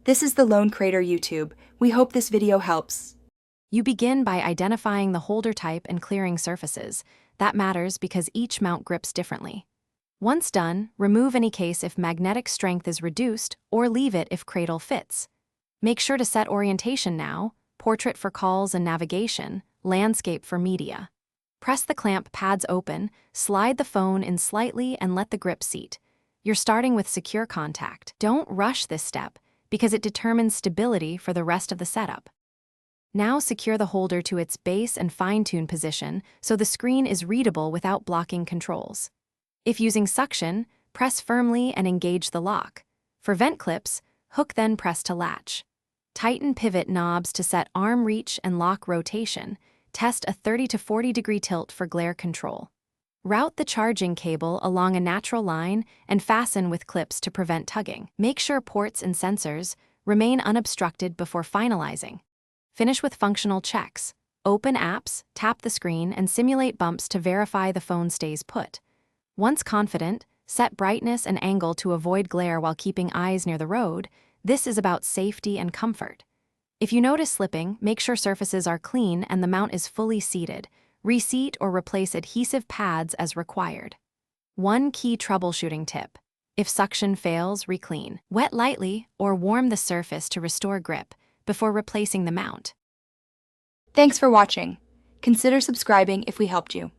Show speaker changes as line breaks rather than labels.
This is the Lone Crater YouTube. We hope this video helps.
You begin by identifying the holder type and clearing surfaces. That matters because each mount grips differently. Once done, remove any case if magnetic strength is reduced or leave it if cradle fits. Make sure to set orientation now: portrait for calls and navigation, landscape for media. Press the clamp pads open, slide the phone in slightly and let the grip seat. You're starting with secure contact. Don't rush this step because it determines stability for the rest of the setup. Now secure the holder to its base and fine-tune position so the screen is readable without blocking controls. If using suction, press firmly and engage the lock. For vent clips, hook then press to latch. Tighten pivot knobs to set arm reach and lock rotation. Test a 30 to 40 degree tilt for glare control. Route the charging cable along a natural line and fasten with clips to prevent tugging. Make sure ports and sensors remain unobstructed before finalizing. Finish with functional checks. Open apps, tap the screen, and simulate bumps to verify the phone stays put. Once confident, set brightness and angle to avoid glare while keeping eyes near the road. This is about safety and comfort. If you notice slipping, make sure surfaces are clean and the mount is fully seated. Reseat or replace adhesive pads as required. One key troubleshooting tip: if suction fails, re-clean. Wet lightly or warm the surface to restore grip before replacing the mount.
Thanks for watching. Consider subscribing if we helped you.